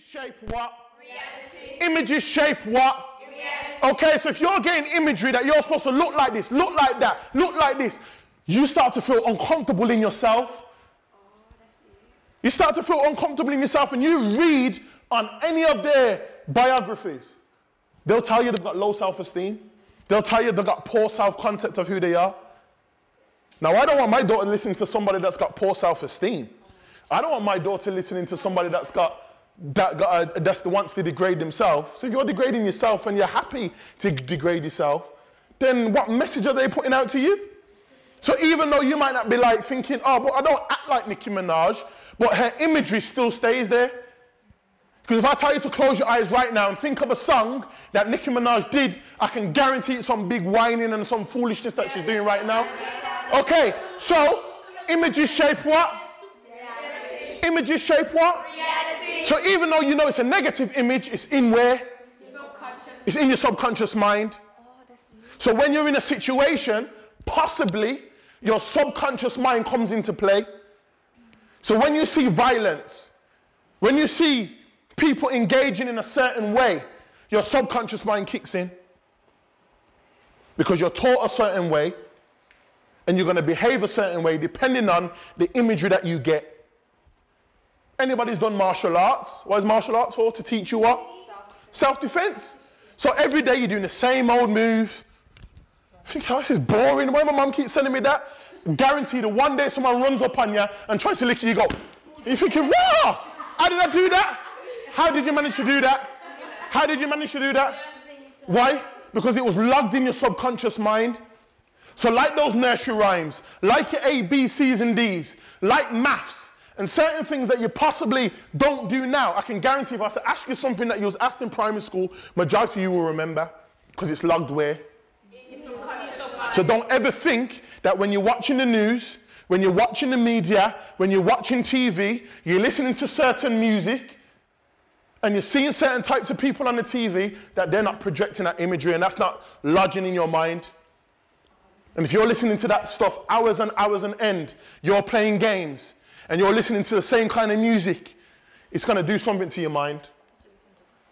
Images shape what? Reality. Images shape what? Reality. Okay, so if you're getting imagery that you're supposed to look like this, look like that, look like this, you start to feel uncomfortable in yourself. You start to feel uncomfortable in yourself, and you read on any of their biographies. They'll tell you they've got low self-esteem. They'll tell you they've got poor self-concept of who they are. Now, I don't want my daughter listening to somebody that's got poor self-esteem. I don't want my daughter listening to somebody that wants to degrade themselves. So if you're degrading yourself and you're happy to degrade yourself, then what message are they putting out to you? So even though you might not be like thinking, oh, but I don't act like Nicki Minaj, but her imagery still stays there. Because if I tell you to close your eyes right now and think of a song that Nicki Minaj did, I can guarantee it's some big whining and some foolishness that she's doing right now. Okay, so images shape what? Reality. Images shape what? Reality. So even though you know it's a negative image, it's in where? It's in your subconscious mind. So when you're in a situation, possibly your subconscious mind comes into play. So when you see violence, when you see people engaging in a certain way, your subconscious mind kicks in. Because you're taught a certain way, and you're going to behave a certain way depending on the imagery that you get. Anybody's done martial arts? What is martial arts for? To teach you what? Self-defense. So every day you're doing the same old move. I think, oh, this is boring. Why my mum keeps telling me that? Guaranteed that one day someone runs up on you and tries to lick you, you go. You're thinking, wow, how did I do that? How did you manage to do that? How did you manage to do that? Why? Because it was logged in your subconscious mind. So like those nursery rhymes, like your A, B, C's and D's, like maths, and certain things that you possibly don't do now, I can guarantee if I was to ask you something that you was asked in primary school, majority of you will remember, because it's logged where? So don't ever think that when you're watching the news, when you're watching the media, when you're watching TV, you're listening to certain music, and you're seeing certain types of people on the TV, that they're not projecting that imagery, and that's not lodging in your mind. And if you're listening to that stuff hours and hours on end, you're playing games, and you're listening to the same kind of music, it's going to do something to your mind.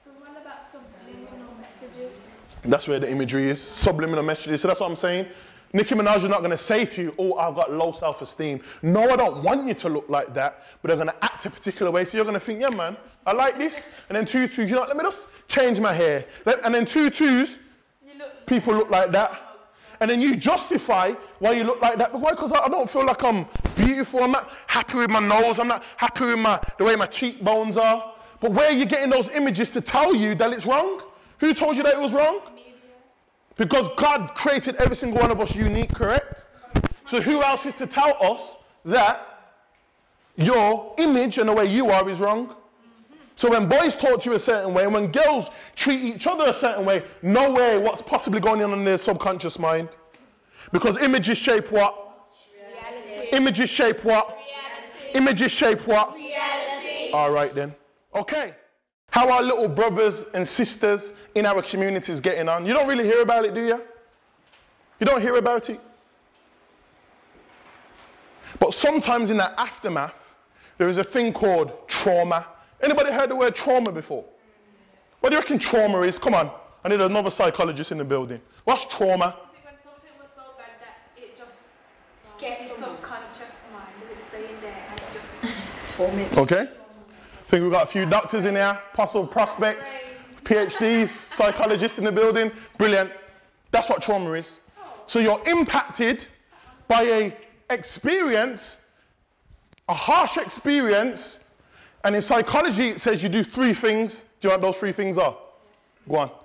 So what about subliminal messages? That's where the imagery is, subliminal messages. So that's what I'm saying. Nicki Minaj is not going to say to you, oh, I've got low self-esteem. No, I don't want you to look like that, but they're going to act a particular way. So you're going to think, yeah, man, I like this. And then 2 2s, you know, let me just change my hair. And then 2 2s, people look like that. And then you justify why you look like that. But why? Because I don't feel like I'm beautiful. I'm not happy with my nose. I'm not happy with the way my cheekbones are. But where are you getting those images to tell you that it's wrong? Who told you that it was wrong? Because God created every single one of us unique, correct? So who else is to tell us that your image and the way you are is wrong? So when boys talk to you a certain way, and when girls treat each other a certain way, no way what's possibly going on in their subconscious mind. Because images shape what? Reality. Images shape what? Reality. Images shape what? Reality. All right then. Okay. How are little brothers and sisters in our communities getting on? You don't really hear about it, do you? You don't hear about it. But sometimes in that aftermath, there is a thing called trauma. Anybody heard the word trauma before? What do you reckon trauma is? Come on. I need another psychologist in the building. What's trauma? Is it when something was so bad that it just scares your subconscious mind? Does it stay in there and it just torments? Okay. I think we've got a few doctors in here, possible prospects, PhDs, psychologists in the building. Brilliant. That's what trauma is. So you're impacted by a experience, a harsh experience, and in psychology it says you do 3 things. Do you know what those 3 things are? Go on. I don't know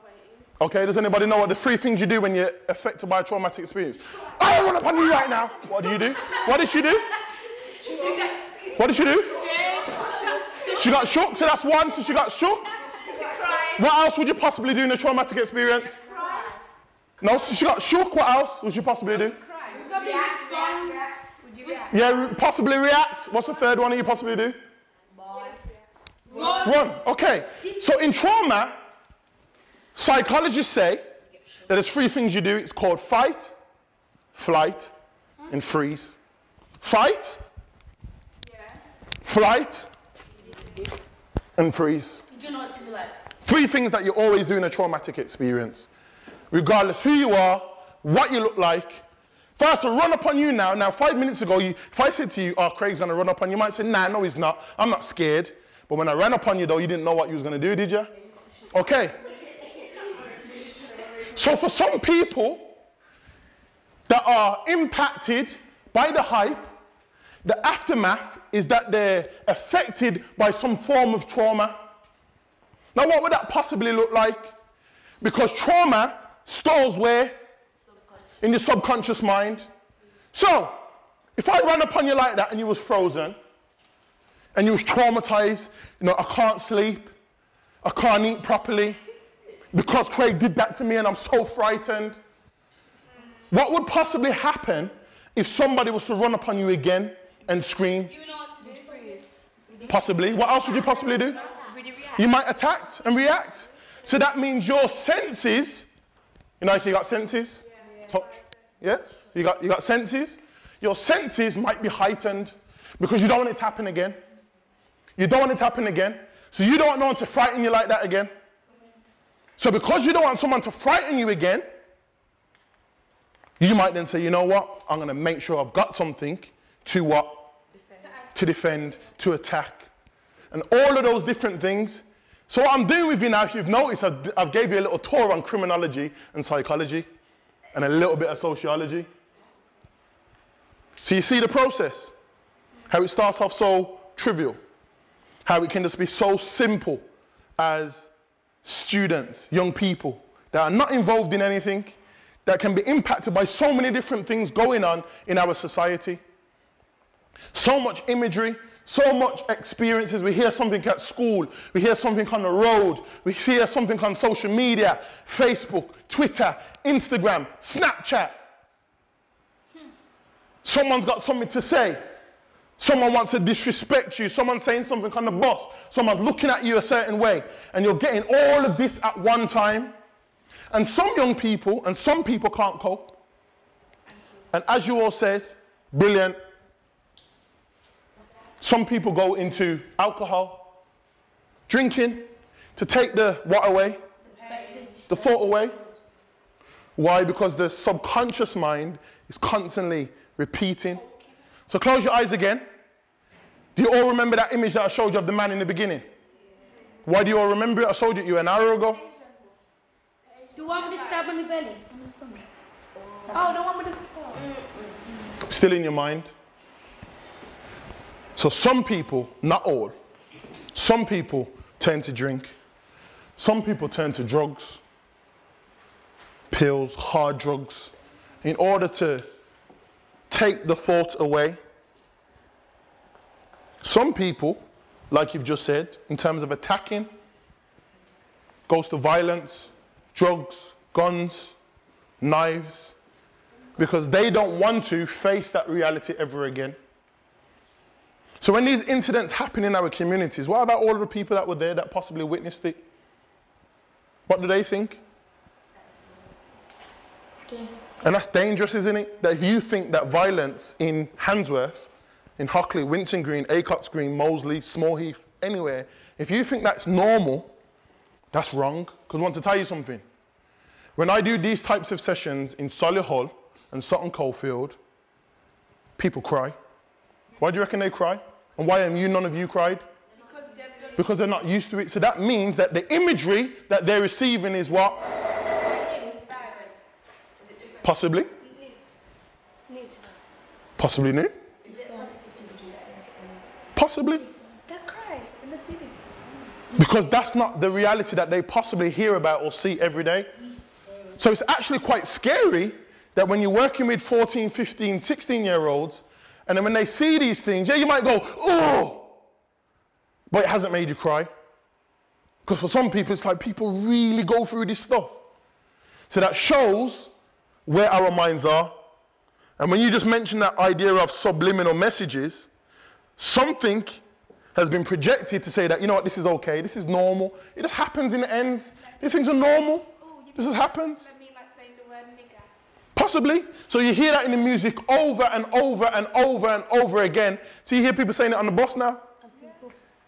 what it is. Okay, does anybody know what the 3 things you do when you're affected by a traumatic experience? I don't run up on you right now. What do you do? What did she do? What did she do? She got shook, so that's 1, so she got shook. What else would you possibly do in a traumatic experience? No, so she got shook, what else would you possibly do? Yeah, possibly react. What's the 3rd one that you possibly do? Run. Okay. So in trauma, psychologists say that there's 3 things you do. It's called fight, flight, and freeze. Fight, flight, and freeze. You do know what to do like. 3 things that you always do in a traumatic experience. Regardless who you are, what you look like. If I was to run up on you now 5 minutes ago, if I said to you, oh, Craig's going to run up on you, you might say, nah, no, he's not. I'm not scared. But when I ran up on you, though, you didn't know what you was going to do, did you? Okay. So for some people that are impacted by the hype, the aftermath is that they're affected by some form of trauma. Now, what would that possibly look like? Because trauma stores where? In your subconscious mind. So, if I ran upon you like that and you was frozen, and you was traumatized, you know, I can't sleep, I can't eat properly, because Craig did that to me and I'm so frightened. What would possibly happen if somebody was to run upon you again and scream? You know what to do. Freeze. Possibly. What else would you possibly do? You might attack and react. So that means your senses, you know, if you got senses, touch, yeah? You got senses. Your senses might be heightened because you don't want it to happen again. You don't want it to happen again. So you don't want no one to frighten you like that again. So because you don't want someone to frighten you again, you might then say, you know what? I'm going to make sure I've got something to what? To defend, to attack. And all of those different things. So what I'm doing with you now, if you've noticed, I've gave you a little tour on criminology and psychology and a little bit of sociology. So you see the process, how it starts off so trivial, how it can just be so simple as students, young people that are not involved in anything, that can be impacted by so many different things going on in our society. So much imagery, so much experiences. We hear something at school, we hear something on the road, we hear something on social media, Facebook, Twitter, Instagram, Snapchat. Someone's got something to say. Someone wants to disrespect you. Someone's saying something on the bus. Someone's looking at you a certain way. And you're getting all of this at one time. And some young people and some people can't cope. And as you all said, brilliant. Some people go into alcohol, drinking, to take the what away? The thought away. Why? Because the subconscious mind is constantly repeating. So close your eyes again. Do you all remember that image that I showed you of the man in the beginning? Why do you all remember it? I showed it to you an hour ago. The one with the stab on the belly. Oh, the one with the stab. Still in your mind. So some people, not all, some people turn to drink. Some people turn to drugs, pills, hard drugs, in order to take the thought away. Some people, like you've just said, in terms of attacking, goes to violence, drugs, guns, knives, because they don't want to face that reality ever again. So when these incidents happen in our communities, what about all of the people that were there that possibly witnessed it? What do they think? And that's dangerous, isn't it? That if you think that violence in Handsworth, in Hockley, Winson Green, Acocks Green, Moseley, Small Heath, anywhere, if you think that's normal, that's wrong. Because I want to tell you something. When I do these types of sessions in Solihull and Sutton Coldfield, people cry. Why do you reckon they cry? And why have none of you cried? Because they're not used to it. So that means that the imagery that they're receiving is what? Possibly. Possibly new. Possibly. They cry in the city. Because that's not the reality that they possibly hear about or see every day. So it's actually quite scary that when you're working with 14, 15, 16-year-olds, and then when they see these things, yeah, you might go, oh, but it hasn't made you cry. Because for some people, it's like people really go through this stuff. So that shows where our minds are. And when you just mentioned that idea of subliminal messages, something has been projected to say that, you know what, this is okay, this is normal. It just happens in the ends. These things are normal. This just happens. Possibly. So you hear that in the music over and over and over and over again. So you hear people saying it on the bus now.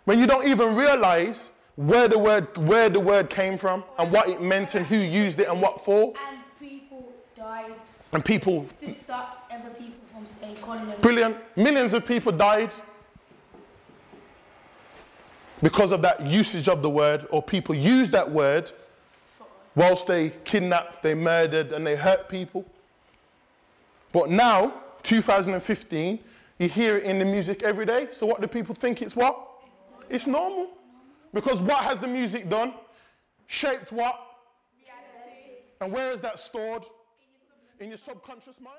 When you don't even realize where the word came from and what it meant and who used it and what for. And people died. And people... To stop other people from saying calling them. Brilliant. Millions of people died because of that usage of the word, or people used that word whilst they kidnapped, they murdered, and they hurt people. But now, 2015, you hear it in the music every day. So what do people think it's what? It's normal. Because what has the music done? Shaped what? Reality. And where is that stored? In your subconscious mind.